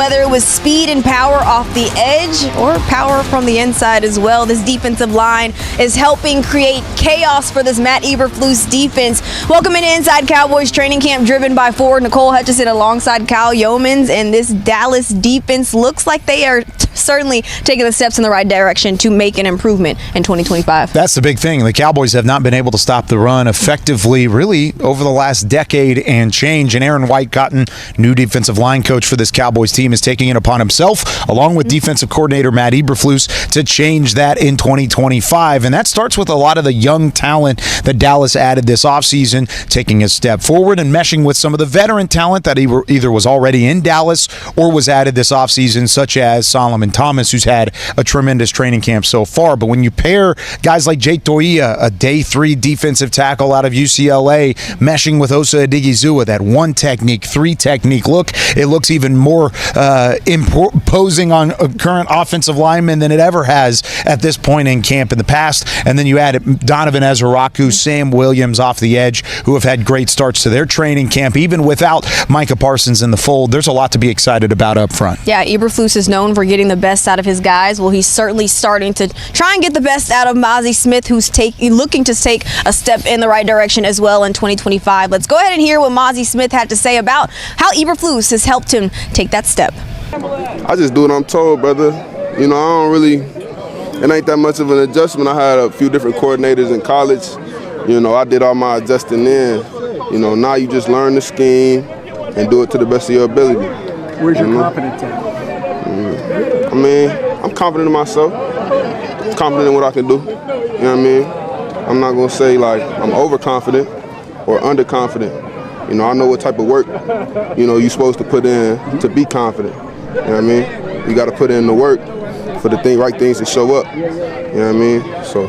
Whether it was speed and power off the edge or power from the inside as well, this defensive line is helping create chaos for this Matt Eberflus defense. Welcome into Inside Cowboys training camp, driven by forward Nicole Hutchison alongside Kyle Yeomans, and this Dallas defense looks like they are certainly taking the steps in the right direction to make an improvement in 2025. That's the big thing. The Cowboys have not been able to stop the run effectively, really, over the last decade and change. And Aaron White Cotton, new defensive line coach for this Cowboys team, is taking it upon himself, along with defensive coordinator Matt Eberflus, to change that in 2025. And that starts with a lot of the young talent that Dallas added this offseason, taking a step forward and meshing with some of the veteran talent that either was already in Dallas or was added this offseason, such as Solomon Thomas, who's had a tremendous training camp so far. But when you pair guys like Toia, a day 3 defensive tackle out of UCLA, meshing with Osa Odigizua, that 1 technique, 3 technique look, it looks even more imposing on a current offensive lineman than it ever has at this point in camp in the past. And then you add Donovan Ezeraku, Sam Williams off the edge, who have had great starts to their training camp, even without Micah Parsons in the fold. There's a lot to be excited about up front. Yeah, Eberflus is known for getting the best out of his guys. Well, he's certainly starting to try and get the best out of Mazi Smith, who's looking to take a step in the right direction as well in 2025. Let's go ahead and hear what Mazi Smith had to say about how Eberflus has helped him take that step. I just do what I'm told, brother. You know, I don't really, it ain't that much of an adjustment. I had a few different coordinators in college. You know, I did all my adjusting then. You know, now you just learn the scheme and do it to the best of your ability. Where's your confidence at? I mean, I'm confident in myself. I'm confident in what I can do. You know what I mean? I'm not going to say, like, I'm overconfident or underconfident. You know, I know what type of work, you know, you're supposed to put in to be confident. You know what I mean? You got to put in the work for the right things to show up. You know what I mean? So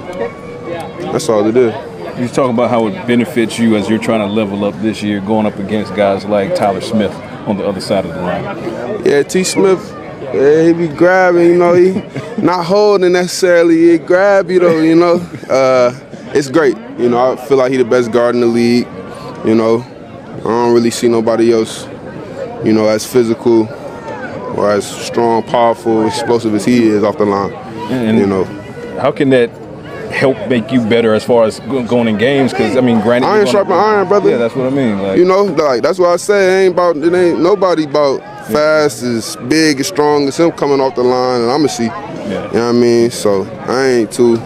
that's all it is. You talk about how it benefits you as you're trying to level up this year, going up against guys like Tyler Smith on the other side of the line. Yeah, T. Smith, yeah, he be grabbing, you know, he not holding necessarily, he grab you though, you know. It's great, you know, I feel like he the best guard in the league, you know. I don't really see nobody else, you know, as physical or as strong, powerful, explosive as he is off the line, and you know. How can that help make you better as far as going in games? Because, I mean, granted, iron sharpen iron, brother. Yeah, that's what I mean. Like, you know, like that's why I say it ain't nobody about fast, as big, as strong as him coming off the line, and I'ma see. Yeah. You know what I mean? So I ain't too.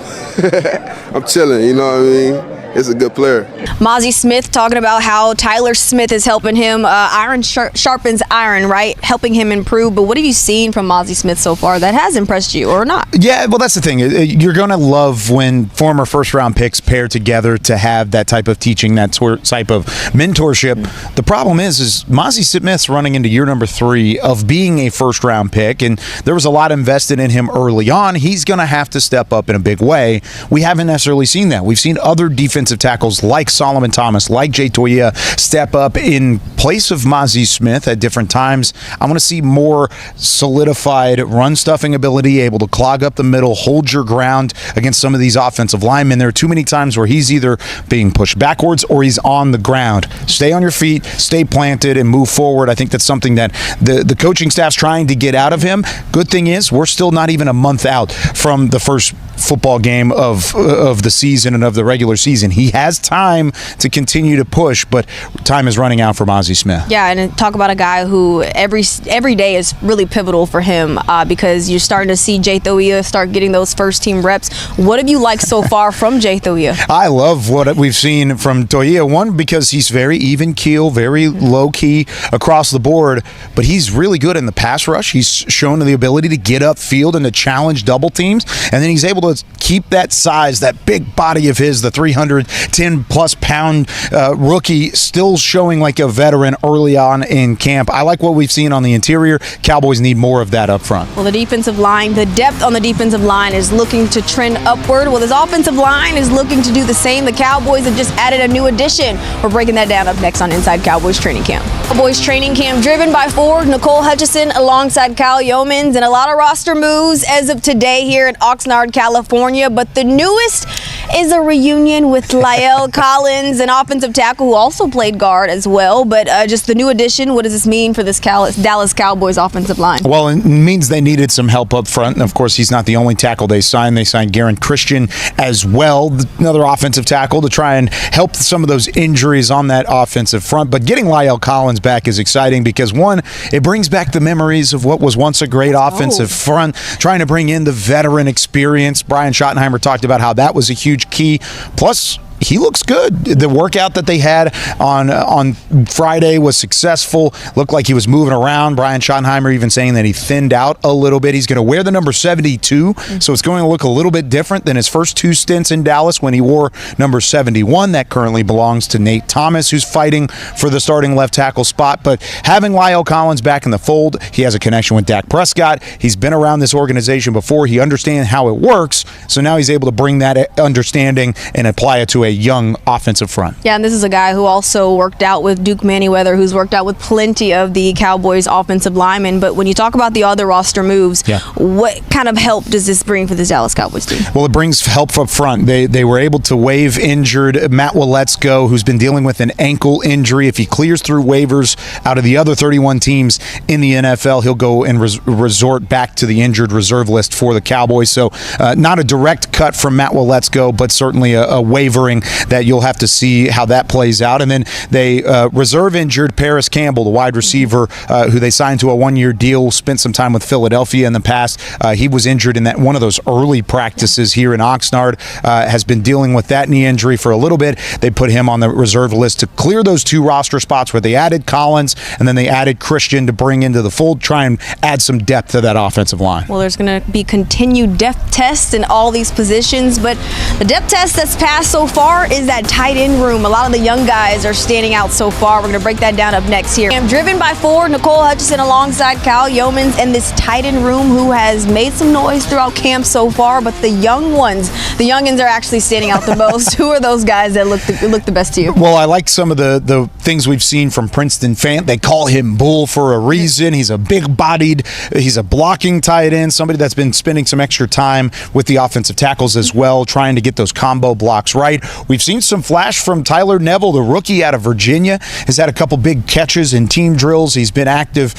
I'm chilling. You know what I mean? It's a good player. Mazi Smith talking about how Tyler Smith is helping him. Iron sharpens iron, right? Helping him improve. But what have you seen from Mazi Smith so far that has impressed you, or not? Yeah, well, that's the thing. You're going to love when former first-round picks pair together to have that type of teaching, that type of mentorship. The problem is Mazi Smith's running into year number 3 of being a first-round pick, and there was a lot invested in him early on. He's going to have to step up in a big way. We haven't necessarily seen that. We've seen other defensive tackles like Solomon Thomas, like Toia, step up in place of Mazi Smith at different times. I want to see more solidified run-stuffing ability, able to clog up the middle, hold your ground against some of these offensive linemen. There are too many times where he's either being pushed backwards or he's on the ground. Stay on your feet, stay planted, and move forward. I think that's something that the coaching staff's trying to get out of him. Good thing is we're still not even a month out from the first football game of the season and of the regular season. He has time to continue to push, but time is running out for Mazi Smith. Yeah, and talk about a guy who every day is really pivotal for him because you're starting to see Toia start getting those first-team reps. What have you liked so far from Toia? I love what we've seen from Toia. One, because he's very even keel, very low-key across the board, but he's really good in the pass rush. He's shown the ability to get upfield and to challenge double teams, and then he's able to keep that size, that big body of his, the 310-plus pound rookie, still showing like a veteran early on in camp. I like what we've seen on the interior. Cowboys need more of that up front. Well, the defensive line, the depth on the defensive line is looking to trend upward. Well, this offensive line is looking to do the same. The Cowboys have just added a new addition. We're breaking that down up next on Inside Cowboys Training Camp. Cowboys Training Camp driven by forward Nicole Hutchison alongside Kyle Yeomans, and a lot of roster moves as of today here in Oxnard, California. But the newest is a reunion with La'el Collins, an offensive tackle who also played guard as well. But just the new addition, what does this mean for this Dallas Cowboys offensive line? Well, it means they needed some help up front. And, of course, he's not the only tackle they signed. They signed Garen Christian as well, another offensive tackle, to try and help some of those injuries on that offensive front. But getting La'el Collins back is exciting because, one, it brings back the memories of what was once a great offensive front, trying to bring in the veteran experience. Brian Schottenheimer talked about how that was a huge key. Plus, he looks good. The workout that they had on Friday was successful. Looked like he was moving around. Brian Schottenheimer even saying that he thinned out a little bit. He's going to wear the number 72, so it's going to look a little bit different than his first two stints in Dallas when he wore number 71. That currently belongs to Nate Thomas, who's fighting for the starting left tackle spot. But having La'el Collins back in the fold, he has a connection with Dak Prescott. He's been around this organization before. He understands how it works, so now he's able to bring that understanding and apply it to a young offensive front. Yeah, and this is a guy who also worked out with Duke Manyweather, who's worked out with plenty of the Cowboys offensive linemen. But when you talk about the other roster moves, what kind of help does this bring for this Dallas Cowboys team? Well, it brings help up front. They were able to waive injured Matt Waletzko, who's been dealing with an ankle injury. If he clears through waivers out of the other 31 teams in the NFL, he'll go and resort back to the injured reserve list for the Cowboys. So not a direct cut from Matt Waletzko, but certainly a wavering that you'll have to see how that plays out. And then they reserve injured Paris Campbell, the wide receiver who they signed to a one-year deal, spent some time with Philadelphia in the past. He was injured in that one of those early practices here in Oxnard, has been dealing with that knee injury for a little bit. They put him on the reserve list to clear those two roster spots where they added Collins and then they added Christian to bring into the fold, try and add some depth to that offensive line. Well, there's going to be continued depth tests in all these positions, but the depth test that's passed so far is that tight end room. A lot of the young guys are standing out so far. We're going to break that down up next here. I'm driven by Ford, Nicole Hutchison alongside Kyle Yeomans, and this tight end room who has made some noise throughout camp so far, but the youngins are actually standing out the most. Who are those guys that look the best to you? Well, I like some of the things we've seen from Princeton Fant. They call him Bull for a reason. He's a big-bodied, he's a blocking tight end, somebody that's been spending some extra time with the offensive tackles as well, trying to get those combo blocks right. We've seen some flash from Tyler Neville, the rookie out of Virginia. Has had a couple big catches in team drills. He's been active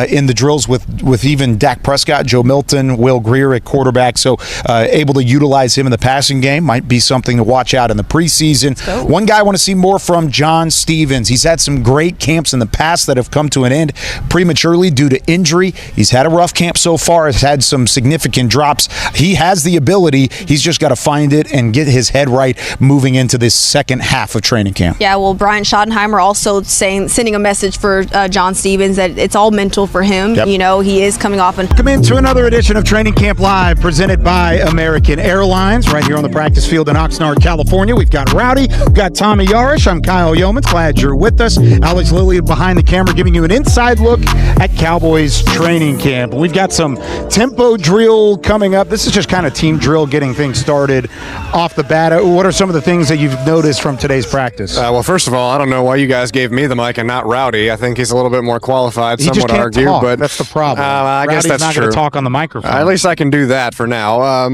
in the drills with even Dak Prescott, Joe Milton, Will Grier at quarterback. So able to utilize him in the passing game might be something to watch out in the preseason. One guy I want to see more from, John Stevens. He's had some great camps in the past that have come to an end prematurely due to injury. He's had a rough camp so far. Has had some significant drops. He has the ability. He's just got to find it and get his head right moving into this second half of training camp. Yeah, well, Brian Schottenheimer also sending a message for John Stevens that it's all mental for him. Yep. You know, he is coming off and Come into another edition of Training Camp Live, presented by American Airlines, right here on the practice field in Oxnard, California. We've got Rowdy, we've got Tommy Yarish. I'm Kyle Yeomans. Glad you're with us. Alex Lilly behind the camera, giving you an inside look at Cowboys training camp. We've got some tempo drill coming up. This is just kind of team drill, getting things started off the bat. What are some of the things that you've noticed from today's practice? Well, first of all, I don't know why you guys gave me the mic and not Rowdy. I think he's a little bit more qualified. Some would argue, talk. but that's the problem. I guess that's not true. going to talk on the microphone. At least I can do that for now.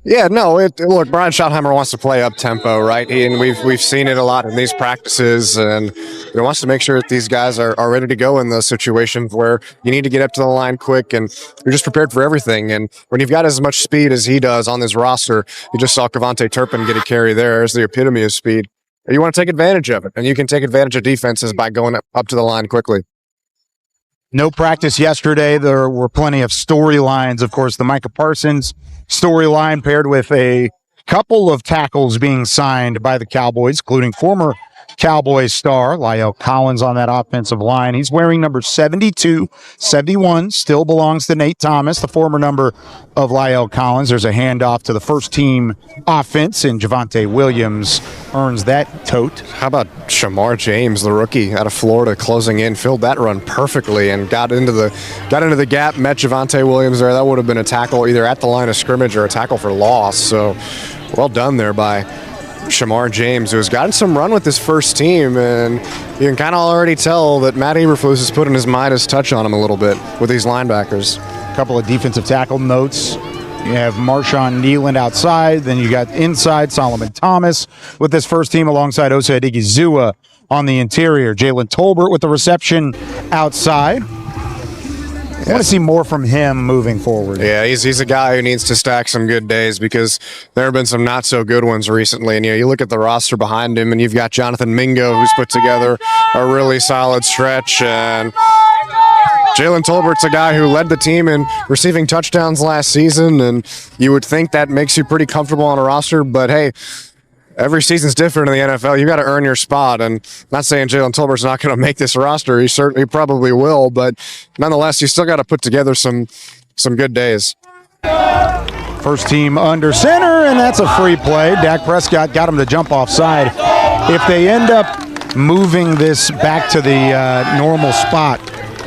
Look, Brian Schottenheimer wants to play up tempo, right? And we've seen it a lot in these practices, and he wants to make sure that these guys are ready to go in those situations where you need to get up to the line quick, and you're just prepared for everything. And when you've got as much speed as he does on this roster, you just saw Kevontae Turpin get a carry there as the epitome of speed. You want to take advantage of it, and you can take advantage of defenses by going up to the line quickly. No practice yesterday. There were plenty of storylines. Of course, the Micah Parsons storyline paired with a couple of tackles being signed by the Cowboys, including former Cowboys star La'el Collins on that offensive line. He's wearing number 72. 71 still belongs to Nate Thomas, the former number of La'el Collins. There's a handoff to the first team offense, and Javonte Williams earns that tote. How about Shamar James, the rookie out of Florida, closing in, filled that run perfectly and got into the gap, met Javonte Williams there. That would have been a tackle either at the line of scrimmage or a tackle for loss. So well done there by Shamar James, who has gotten some run with this first team, and you can kind of already tell that Matt Eberflus is putting his Midas touch on him a little bit with these linebackers. A couple of defensive tackle notes You have Marshawn Nealand outside. Then you got inside Solomon Thomas with this first team alongside Osa Adigizua on the interior. Jalen Tolbert with the reception outside. I want to see more from him moving forward. Yeah, he's a guy who needs to stack some good days because there have been some not so good ones recently. And you look at the roster behind him, and you've got Jonathan Mingo, who's put together a really solid stretch, and Jalen Tolbert's a guy who led the team in receiving touchdowns last season, and you would think that makes you pretty comfortable on a roster. But hey, every season's different in the NFL. You got to earn your spot, and I'm not saying Jalen Tolbert's not going to make this roster. He certainly probably will, but nonetheless, you still got to put together some good days. First team under center, and that's a free play. Dak Prescott got him to jump offside. If they end up moving this back to the normal spot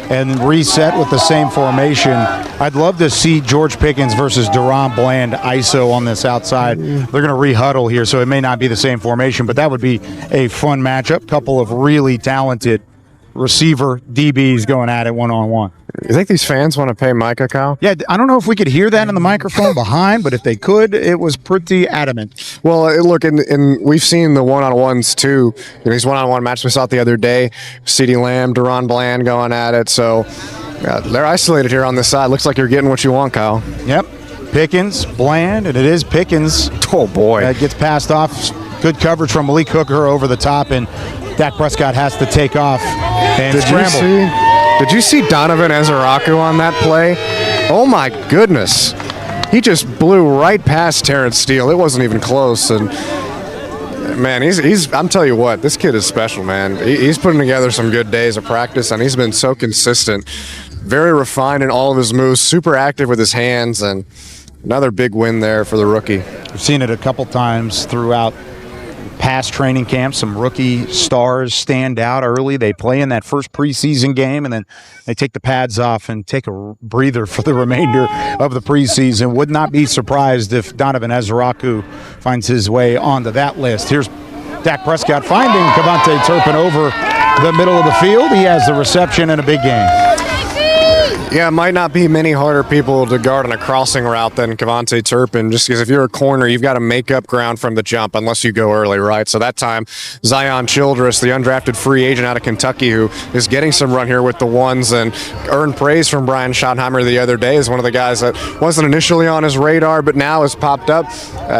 and reset with the same formation, I'd love to see George Pickens versus Deron Bland ISO on this outside. They're going to re-huddle here, so it may not be the same formation, but that would be a fun matchup. Couple of really talented receiver DBs going at it one-on-one. You think these fans want to pay Micah, Kyle? Yeah, I don't know if we could hear that in the microphone behind, but if they could, it was pretty adamant. Well, look, and we've seen the one-on-ones too. These one-on-one matches we saw the other day, CeeDee Lamb, Deron Bland going at it. So they're isolated here on this side. Looks like you're getting what you want, Kyle. Yep. Pickens, Bland, and it is Pickens. Oh, boy. Gets passed off. Good coverage from Malik Hooker over the top, and Dak Prescott has to take off and scramble. Did you see Donovan Ezeraku on that play? Oh, my goodness. He just blew right past Terrence Steele. It wasn't even close. And, man, I'm telling you what, this kid is special, man. He's putting together some good days of practice, and he's been so consistent. Very refined in all of his moves, super active with his hands, and another big win there for the rookie. We've seen it a couple times throughout past training camps. Some rookie stars stand out early. They play in that first preseason game, and then they take the pads off and take a breather for the remainder of the preseason. Would not be surprised if Donovan Ezeraku finds his way onto that list. Here's Dak Prescott finding Kavontae Turpin over the middle of the field. He has the reception in a big game. Yeah, it might not be many harder people to guard on a crossing route than Kavontae Turpin, just because if you're a corner, you've got to make up ground from the jump unless you go early, right? So that time, Zion Childress, the undrafted free agent out of Kentucky, who is getting some run here with the ones and earned praise from Brian Schottenheimer the other day as one of the guys that wasn't initially on his radar, but now has popped up.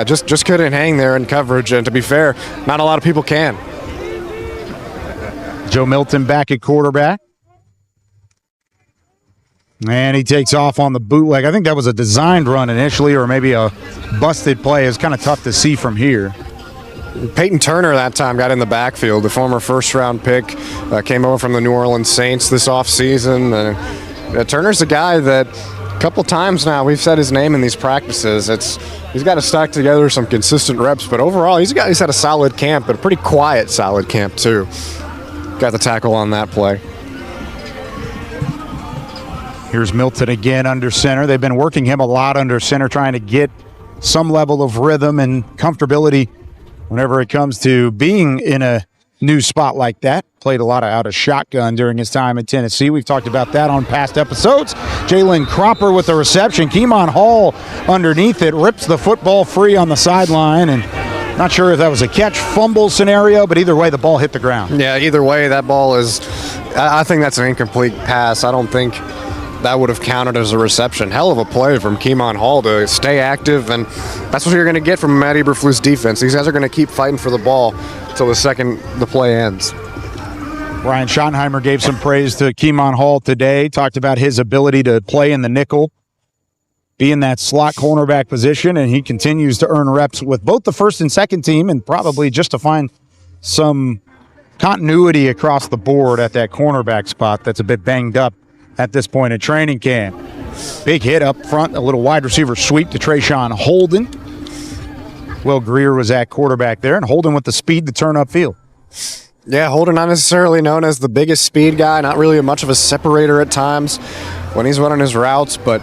Just couldn't hang there in coverage, and to be fair, not a lot of people can. Joe Milton back at quarterback. And he takes off on the bootleg. I think that was a designed run initially, or maybe a busted play. It's kind of tough to see from here. Peyton Turner that time got in the backfield, the former first-round pick, came over from the New Orleans Saints this offseason. Turner's a guy that a couple times now we've said his name in these practices. He's got to stack together some consistent reps, but overall he's had a solid camp, but a pretty quiet solid camp too. Got the tackle on that play. Here's Milton again under center. They've been working him a lot under center, trying to get some level of rhythm and comfortability whenever it comes to being in a new spot like that. Played a lot out of shotgun during his time in Tennessee. We've talked about that on past episodes. Jalen Cropper with the reception. Keemon Hall underneath it, rips the football free on the sideline, and not sure if that was a catch fumble scenario, but either way, the ball hit the ground. Yeah, either way, that ball is, I think that's an incomplete pass. I don't think that would have counted as a reception. Hell of a play from Keemon Hall to stay active, and that's what you're going to get from Matt Eberflus defense. These guys are going to keep fighting for the ball until the second the play ends. Brian Schottenheimer gave some praise to Keemon Hall today, talked about his ability to play in the nickel, be in that slot cornerback position, and he continues to earn reps with both the first and second team, and probably just to find some continuity across the board at that cornerback spot that's a bit banged up at this point in training camp. Big hit up front, a little wide receiver sweep to Trayshawn Holden. Will Greer was at quarterback there, and Holden with the speed to turn upfield. Yeah, Holden not necessarily known as the biggest speed guy, not really much of a separator at times when he's running his routes, but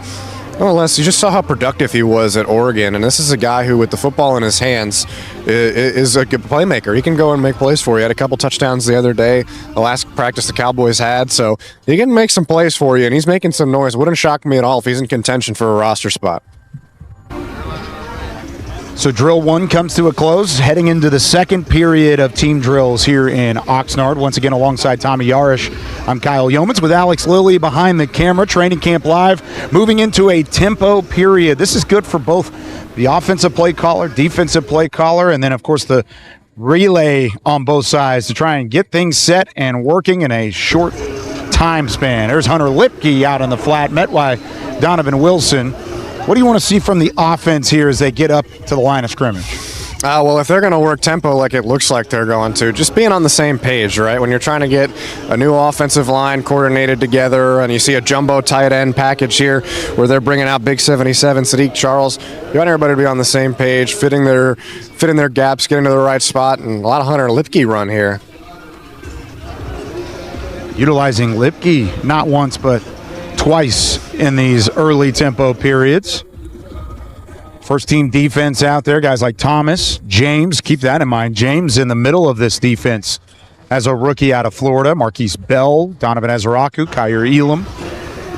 nonetheless, you just saw how productive he was at Oregon, and this is a guy who, with the football in his hands, is a good playmaker. He can go and make plays for you. He had a couple touchdowns the other day, the last practice the Cowboys had, so he can make some plays for you, and he's making some noise. Wouldn't shock me at all if he's in contention for a roster spot. So drill one comes to a close, heading into the second period of team drills here in Oxnard. Once again, alongside Tommy Yarish, I'm Kyle Yeomans with Alex Lilly behind the camera. Training Camp Live, moving into a tempo period. This is good for both the offensive play caller, defensive play caller, and then, of course, the relay on both sides to try and get things set and working in a short time span. There's Hunter Lipke out on the flat, met by Donovan Wilson. What do you want to see from the offense here as they get up to the line of scrimmage? Well, if they're going to work tempo like it looks like they're going to, just being on the same page, right? When you're trying to get a new offensive line coordinated together and you see a jumbo tight end package here where they're bringing out Big 77, Sadiq Charles, you want everybody to be on the same page, fitting their gaps, getting to the right spot, and a lot of Hunter Lipke run here. Utilizing Lipke not once but twice in these early tempo periods. First team defense out there, guys like Thomas, James, keep that in mind. James in the middle of this defense as a rookie out of Florida. Marquise Bell, Donovan Ezraku, Kyer Elam.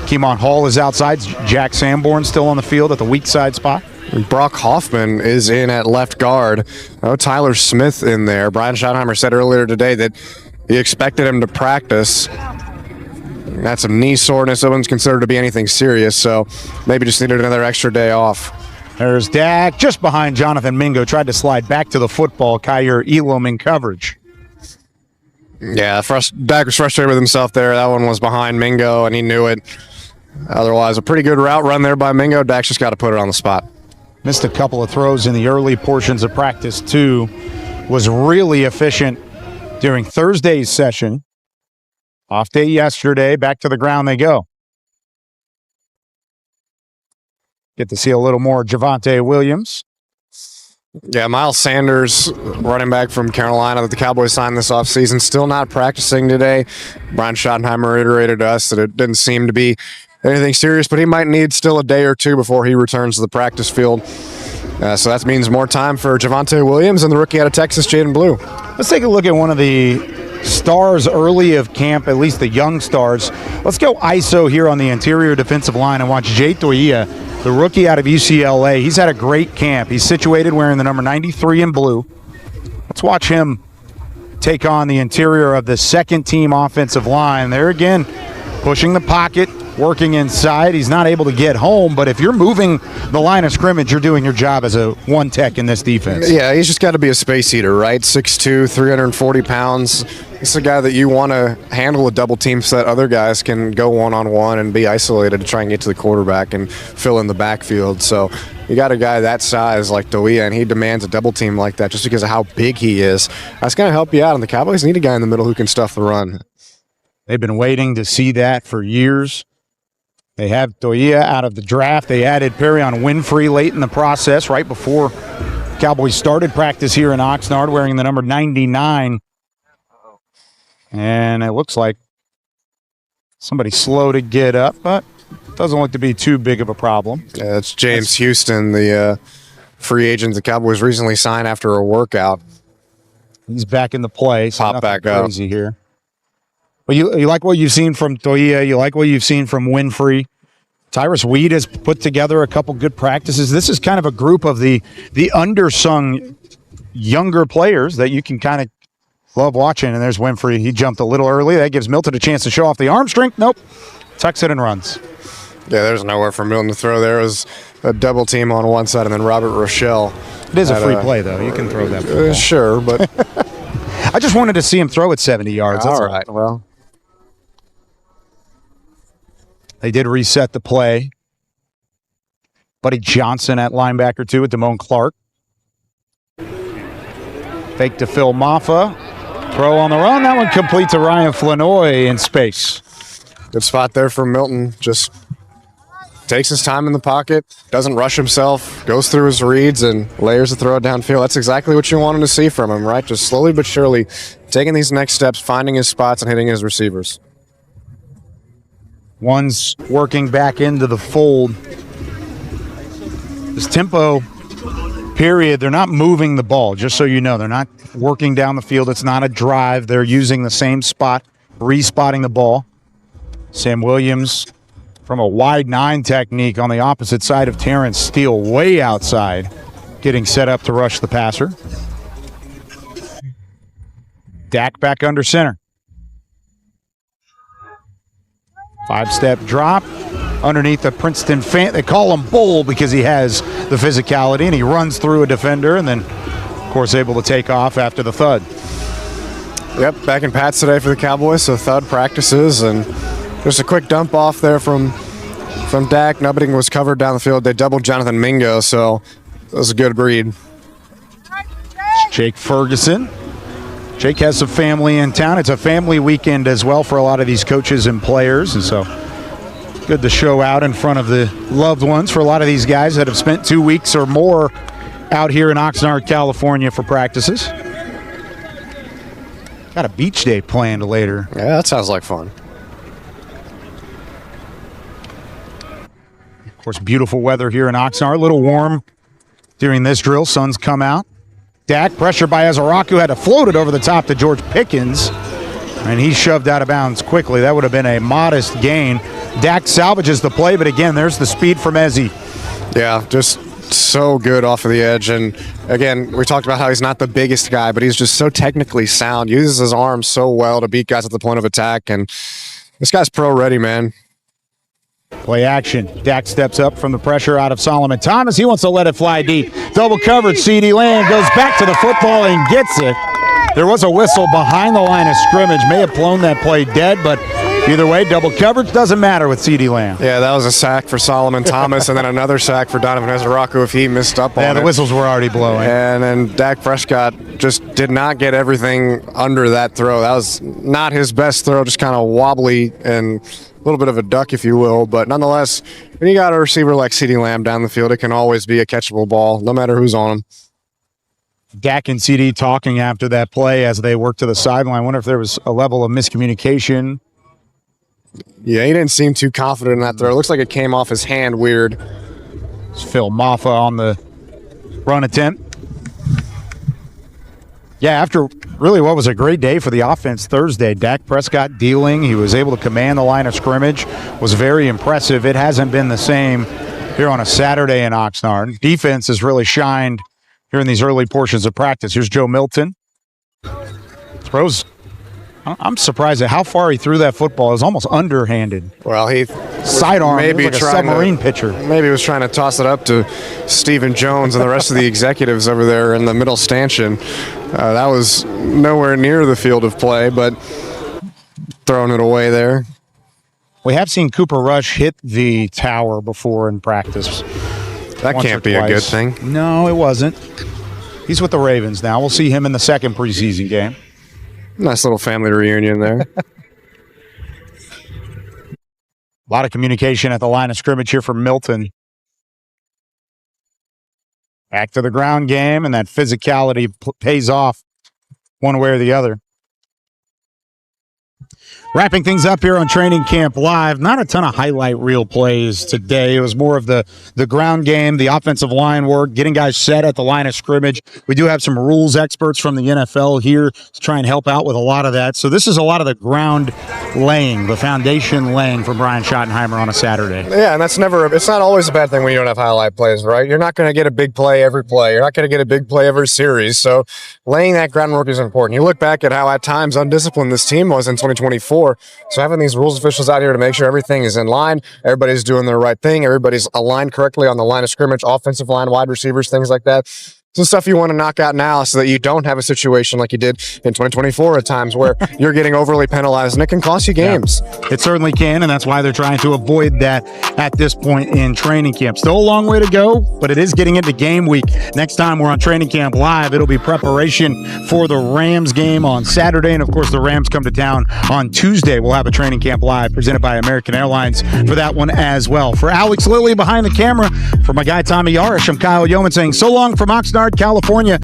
Keemon Hall is outside. Jack Sanborn still on the field at the weak side spot. Brock Hoffman is in at left guard. Oh, Tyler Smith in there. Brian Schottenheimer said earlier today that he expected him to practice. That's some knee soreness. No one's considered to be anything serious, so maybe just needed another extra day off. There's Dak just behind Jonathan Mingo. Tried to slide back to the football. Kyer Elam in coverage. Yeah, Dak was frustrated with himself there. That one was behind Mingo, and he knew it. Otherwise, a pretty good route run there by Mingo. Dak's just got to put it on the spot. Missed a couple of throws in the early portions of practice, too. Was really efficient during Thursday's session. Off day yesterday, back to the ground they go. Get to see a little more Javonte Williams. Yeah, Miles Sanders, running back from Carolina that the Cowboys signed this offseason, still not practicing today. Brian Schottenheimer reiterated to us that it didn't seem to be anything serious, but he might need still a day or two before he returns to the practice field. So that means more time for Javonte Williams and the rookie out of Texas, Jaden Blue. Let's take a look at one of the stars early of camp, at least the young stars. Let's go ISO here on the interior defensive line and watch Jay Toia, the rookie out of UCLA. He's had a great camp. He's situated wearing the number 93 in blue. Let's watch him take on the interior of the second team offensive line. There again, pushing the pocket, working inside. He's not able to get home, but if you're moving the line of scrimmage, you're doing your job as a one tech in this defense. Yeah, he's just got to be a space eater, right? 6'2", 340 pounds. It's a guy that you want to handle a double team so that other guys can go one-on-one and be isolated to try and get to the quarterback and fill in the backfield. So you got a guy that size like Toia, and he demands a double team like that just because of how big he is. That's going to help you out, and the Cowboys need a guy in the middle who can stuff the run. They've been waiting to see that for years. They have Toia out of the draft. They added Perion Winfrey late in the process, right before Cowboys started practice here in Oxnard, wearing the number 99. And it looks like somebody slow to get up, but doesn't look to be too big of a problem. Yeah, it's James Houston, the free agent the Cowboys recently signed after a workout. He's back in the play. So Pop back up. Crazy here. But you like what you've seen from Toia. You like what you've seen from Winfrey. Tyrus Weed has put together a couple good practices. This is kind of a group of the undersung younger players that you can kind of love watching. And there's Winfrey. He jumped a little early. That gives Milton a chance to show off the arm strength. Nope. Tucks it and runs. Yeah, there's nowhere for Milton to throw. There was a double team on one side, and then Robert Rochelle. It is a free play, though. You can throw that. Sure, but I just wanted to see him throw it 70 yards. That's all right. Well, they did reset the play. Buddy Johnson at linebacker, too, with Damone Clark. Fake to Phil Maffa. Throw on the run. That one complete to Ryan Flanoy in space. Good spot there for Milton. Just takes his time in the pocket, doesn't rush himself, goes through his reads, and layers the throw downfield. That's exactly what you wanted to see from him, right? Just slowly but surely taking these next steps, finding his spots, and hitting his receivers. One's working back into the fold. This tempo period, they're not moving the ball, just so you know. They're not working down the field. It's not a drive. They're using the same spot, re-spotting the ball. Sam Williams from a wide 9 technique on the opposite side of Terrence Steele, way outside. getting set up to rush the passer. Dak back under center. 5-step drop underneath the Princeton fan. They call him Bull because he has the physicality, and he runs through a defender and then, of course, able to take off after the thud. Yep, back in Pats today for the Cowboys, so thud practices, and just a quick dump off there from Dak. Nobody was covered down the field. They doubled Jonathan Mingo, so it was a good read. Jake Ferguson. Jake has some family in town. It's a family weekend as well for a lot of these coaches and players, and so good to show out in front of the loved ones for a lot of these guys that have spent 2 weeks or more out here in Oxnard, California for practices. Got a beach day planned later. Yeah, that sounds like fun. Of course, beautiful weather here in Oxnard. A little warm during this drill. Sun's come out. Dak, pressured by Azaraku, had to float it over the top to George Pickens, and he shoved out of bounds quickly. That would have been a modest gain. Dak salvages the play, but again, there's the speed from Mazi. Yeah, just so good off of the edge. And again, we talked about how he's not the biggest guy, but he's just so technically sound, uses his arms so well to beat guys at the point of attack. And this guy's pro ready, man. Play action. Dak steps up from the pressure out of Solomon Thomas. He wants to let it fly deep. Double coverage. CeeDee Lamb goes back to the football and gets it. There was a whistle behind the line of scrimmage. May have blown that play dead, but either way, double coverage doesn't matter with CeeDee Lamb. Yeah, that was a sack for Solomon Thomas and then another sack for Donovan Azaraku if he missed up on it. Yeah, the whistles were already blowing. And then Dak Prescott just did not get everything under that throw. That was not his best throw, just kind of wobbly and a little bit of a duck, if you will. But nonetheless, when you got a receiver like CeeDee Lamb down the field, it can always be a catchable ball, no matter who's on him. Dak and CD talking after that play as they work to the sideline. I wonder if there was a level of miscommunication. Yeah, he didn't seem too confident in that throw. It looks like it came off his hand weird. It's Phil Maffa on the run attempt. Yeah, after really what was a great day for the offense Thursday, Dak Prescott dealing. He was able to command the line of scrimmage. Was very impressive. It hasn't been the same here on a Saturday in Oxnard. Defense has really shined here in these early portions of practice. Here's Joe Milton. Throws. I'm surprised at how far he threw that football. It was almost underhanded. Well, he sidearm, maybe like a submarine pitcher. Maybe he was trying to toss it up to Stephen Jones and the rest of the executives over there in the middle stanchion. That was nowhere near the field of play, but throwing it away there. We have seen Cooper Rush hit the tower before in practice. That can't be a good thing. No, it wasn't. He's with the Ravens now. We'll see him in the second preseason game. Nice little family reunion there. A lot of communication at the line of scrimmage here from Milton. Back to the ground game, and that physicality pays off one way or the other. Wrapping things up here on Training Camp Live, not a ton of highlight reel plays today. It was more of the ground game, the offensive line work, getting guys set at the line of scrimmage. We do have some rules experts from the NFL here to try and help out with a lot of that. So this is a lot of the ground laying, the foundation laying for Brian Schottenheimer on a Saturday. Yeah, and it's not always a bad thing when you don't have highlight plays, right? You're not going to get a big play every play. You're not going to get a big play every series. So laying that groundwork is important. You look back at how at times undisciplined this team was in 2024. So having these rules officials out here to make sure everything is in line, everybody's doing the right thing, everybody's aligned correctly on the line of scrimmage, offensive line, wide receivers, things like that. Some stuff you want to knock out now so that you don't have a situation like you did in 2024 at times where you're getting overly penalized and it can cost you games. Yeah, it certainly can, and that's why they're trying to avoid that at this point in training camp. Still a long way to go, but it is getting into game week. Next time we're on Training Camp Live, it'll be preparation for the Rams game on Saturday, and of course the Rams come to town on Tuesday. We'll have a Training Camp Live presented by American Airlines for that one as well. For Alex Lilly behind the camera, for my guy Tommy Yarish, I'm Kyle Yeoman saying so long from Oxnard, California.